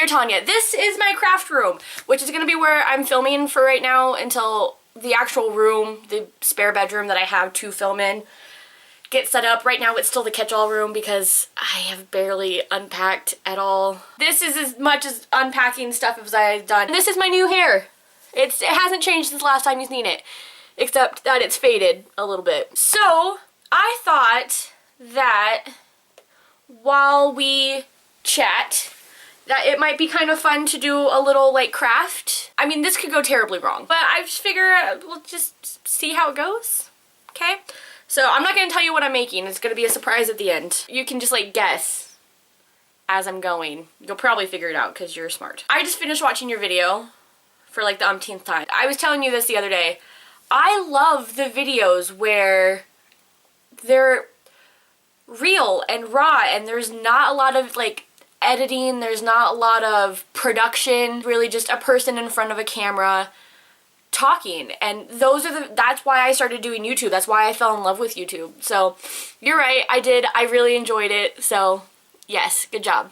Dear Tanya, this is my craft room, which is going to be where I'm filming for right now until the actual room, the spare bedroom that I have to film in, gets set up. Right now it's still the catch-all room because I have barely unpacked at all. This is as much as unpacking stuff as I've done. This is my new hair. It hasn't changed since the last time you've seen it, except that it's faded a little bit. So I thought that while we chat, that it might be kind of fun to do a little like craft. I mean, this could go terribly wrong, but I just figure we'll just see how it goes, okay? So I'm not going to tell you what I'm making. It's going to be a surprise at the end. You can just like guess as I'm going. You'll probably figure it out because you're smart. I just finished watching your video for like the umpteenth time. I was telling you this the other day. I love the videos where they're real and raw and there's not a lot of like editing, there's not a lot of production, really just a person in front of a camera talking. And that's why I started doing YouTube. That's why I fell in love with YouTube. So you're right, I really enjoyed it. So yes, good job.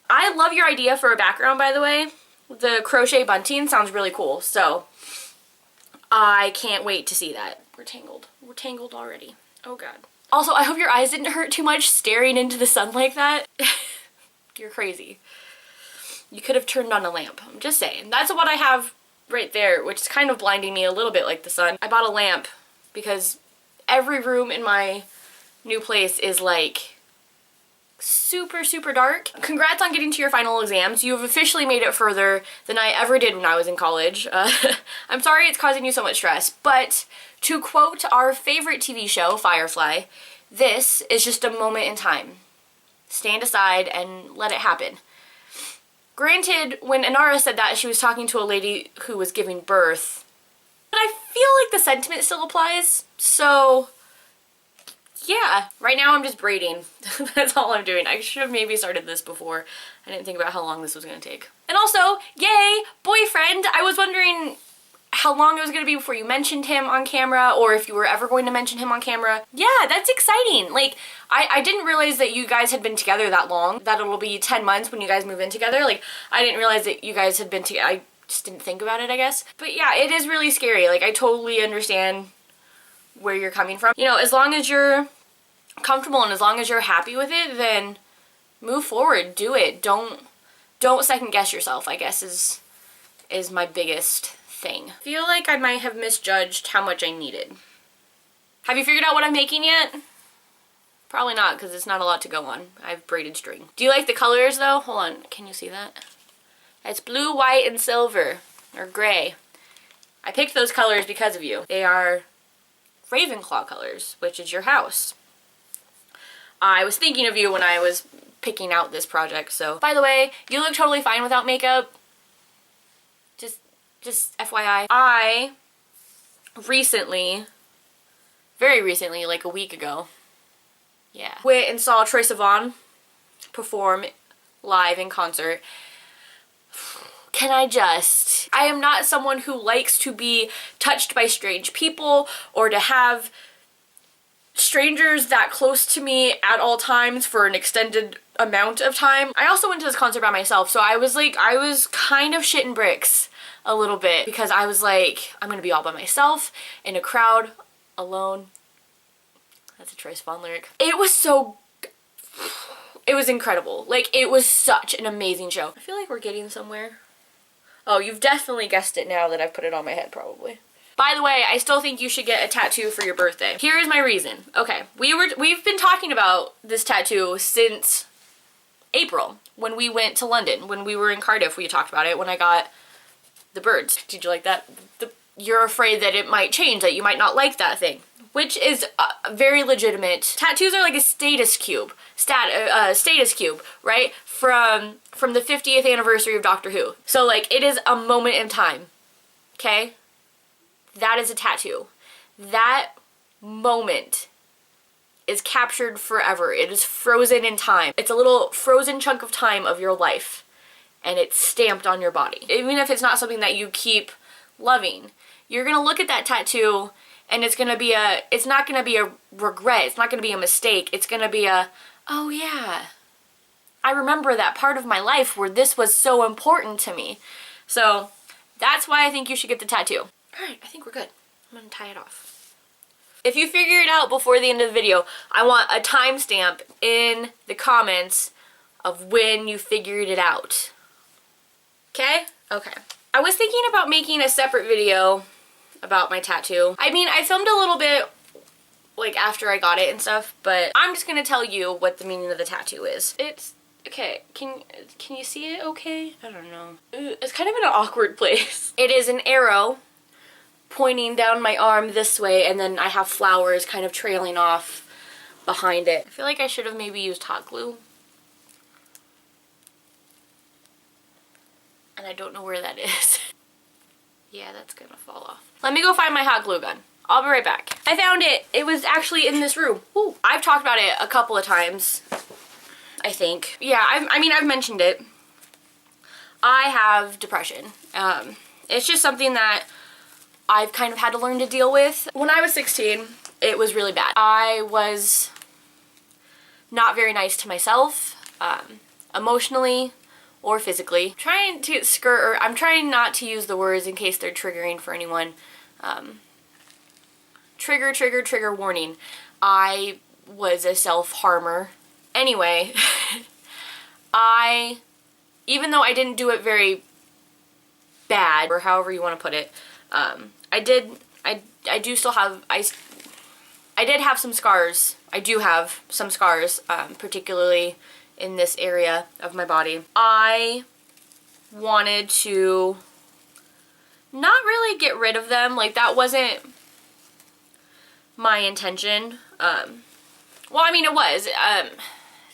I love your idea for a background, by the way. The crochet bunting sounds really cool. So I can't wait to see that. We're tangled already. Oh god. Also, I hope your eyes didn't hurt too much staring into the sun like that. You're crazy. You could have turned on a lamp. I'm just saying. That's what I have right there, which is kind of blinding me a little bit like the sun. I bought a lamp because every room in my new place is like super, super dark. Congrats on getting to your final exams. You have officially made it further than I ever did when I was in college. I'm sorry it's causing you so much stress, but to quote our favorite TV show, Firefly, this is just a moment in time. Stand aside and let it happen. Granted, when Inara said that, she was talking to a lady who was giving birth. But I feel like the sentiment still applies, so yeah. Right now I'm just braiding. That's all I'm doing. I should have maybe started this before. I didn't think about how long this was going to take. And also, yay, boyfriend! I was wondering how long it was going to be before you mentioned him on camera, or if you were ever going to mention him on camera. Yeah, that's exciting. Like, I didn't realize that you guys had been together that long, that it'll be 10 months when you guys move in together. Like, I didn't realize that you guys had been together. I just didn't think about it, I guess. But yeah, it is really scary. Like, I totally understand where you're coming from. You know, as long as you're comfortable and as long as you're happy with it, then move forward, do it. Don't second guess yourself, I guess is my biggest thing. I feel like I might have misjudged how much I needed. Have you figured out what I'm making yet? Probably not, because it's not a lot to go on. I have braided string. Do you like the colors though? Hold on, can you see that? It's blue, white, and silver, or gray. I picked those colors because of you. They are Ravenclaw colors, which is your house. I was thinking of you when I was picking out this project, so. By the way, you look totally fine without makeup. Just FYI. I recently, very recently, like a week ago, yeah, went and saw Troye Sivan perform live in concert. I am not someone who likes to be touched by strange people or to have strangers that close to me at all times for an extended amount of time. I also went to this concert by myself, so I was kind of shitting bricks a little bit because I was like, I'm gonna be all by myself in a crowd alone. That's a Troye Sivan lyric. It was incredible. Like, it was such an amazing show. I feel like we're getting somewhere. Oh, you've definitely guessed it now that I've put it on my head, probably. By the way, I still think you should get a tattoo for your birthday. Here is my reason. Okay, we've been talking about this tattoo since April when we went to London. When we were in Cardiff, we talked about it when I got the birds. Did you like that? You're afraid that it might change, that you might not like that thing, which is very legitimate. Tattoos are like a status cube, right? From the 50th anniversary of Doctor Who. So like, it is a moment in time, okay? That is a tattoo. That moment is captured forever. It is frozen in time. It's a little frozen chunk of time of your life, and it's stamped on your body. Even if it's not something that you keep loving, you're gonna look at that tattoo and it's not gonna be a regret. It's not gonna be a mistake. It's gonna be a, oh yeah, I remember that part of my life where this was so important to me. So that's why I think you should get the tattoo. Alright, I think we're good. I'm gonna tie it off. If you figure it out before the end of the video, I want a timestamp in the comments of when you figured it out. Okay? Okay. I was thinking about making a separate video about my tattoo. I mean, I filmed a little bit like after I got it and stuff, but I'm just gonna tell you what the meaning of the tattoo is. It's okay. Can you see it okay? I don't know. It's kind of in an awkward place. It is an arrow pointing down my arm this way, and then I have flowers kind of trailing off behind it. I feel like I should have maybe used hot glue. And I don't know where that is. Yeah, that's gonna fall off. Let me go find my hot glue gun. I'll be right back. I found it. It was actually in this room. Ooh. I've talked about it a couple of times, I think. Yeah, I mean, I've mentioned it. I have depression. It's just something that I've kind of had to learn to deal with. When I was 16, it was really bad. I was not very nice to myself, emotionally or physically. I'm trying not to use the words in case they're triggering for anyone. Trigger warning. I was a self-harmer. Anyway, even though I didn't do it very bad, or however you want to put it, I did have some scars. I do have some scars, particularly in this area of my body. I wanted to not really get rid of them. Like, that wasn't my intention. Well, I mean, it was.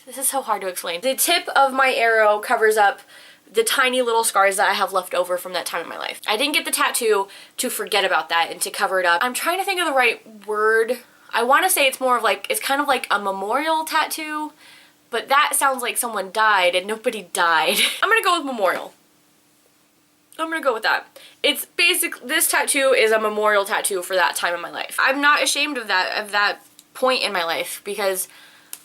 This is so hard to explain. The tip of my arrow covers up the tiny little scars that I have left over from that time in my life. I didn't get the tattoo to forget about that and to cover it up. I'm trying to think of the right word. I want to say it's more of like, it's kind of like a memorial tattoo, but that sounds like someone died and nobody died. I'm gonna go with memorial. I'm gonna go with that. It's this tattoo is a memorial tattoo for that time in my life. I'm not ashamed of that point in my life, because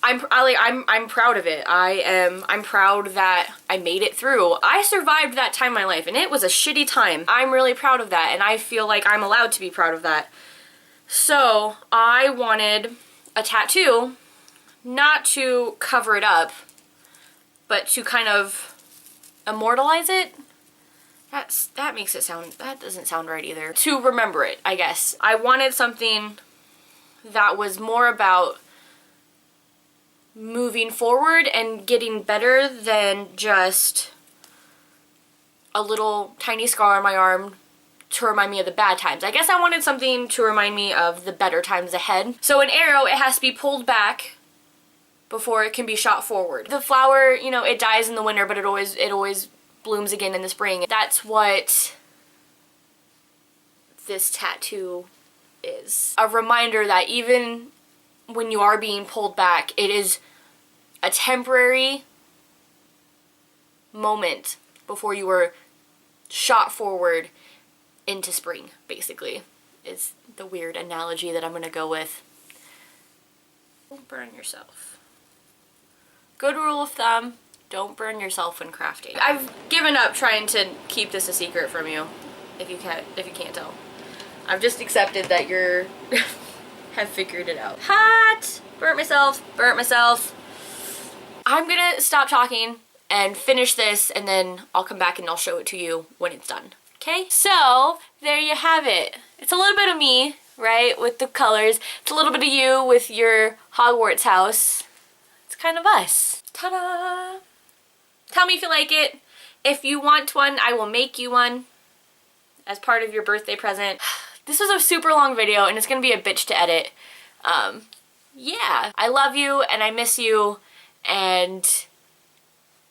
I'm proud of it. I'm proud that I made it through. I survived that time in my life, and it was a shitty time. I'm really proud of that, and I feel like I'm allowed to be proud of that. So I wanted a tattoo, not to cover it up, but to kind of immortalize it. That makes it sound, that doesn't sound right either. To remember it, I guess. I wanted something that was more about moving forward and getting better than just a little tiny scar on my arm to remind me of the bad times. I guess I wanted something to remind me of the better times ahead. So an arrow, it has to be pulled back before it can be shot forward. The flower, you know, it dies in the winter, but it always blooms again in the spring. That's what this tattoo is. A reminder that even when you are being pulled back, it is a temporary moment before you were shot forward into spring, basically, is the weird analogy that I'm gonna go with. Don't burn yourself. Good rule of thumb, don't burn yourself when crafting. I've given up trying to keep this a secret from you, if you can't tell. I've just accepted that you're have figured it out. Hot! Burnt myself. I'm gonna stop talking and finish this, and then I'll come back and I'll show it to you when it's done. Okay? So, there you have it. It's a little bit of me, right, with the colors. It's a little bit of you with your Hogwarts house. It's kind of us. Ta-da! Tell me if you like it. If you want one, I will make you one as part of your birthday present. This was a super long video, and it's gonna be a bitch to edit. Yeah. I love you, and I miss you, and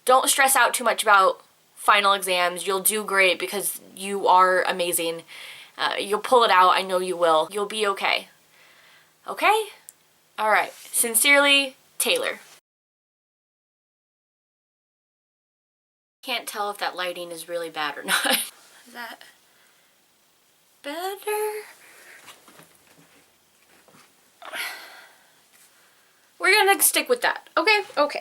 don't stress out too much about final exams. You'll do great because you are amazing. You'll pull it out. I know you will. You'll be okay. Okay? Alright. Sincerely, Taylor. Can't tell if that lighting is really bad or not. Is that better? We're gonna stick with that. Okay? Okay.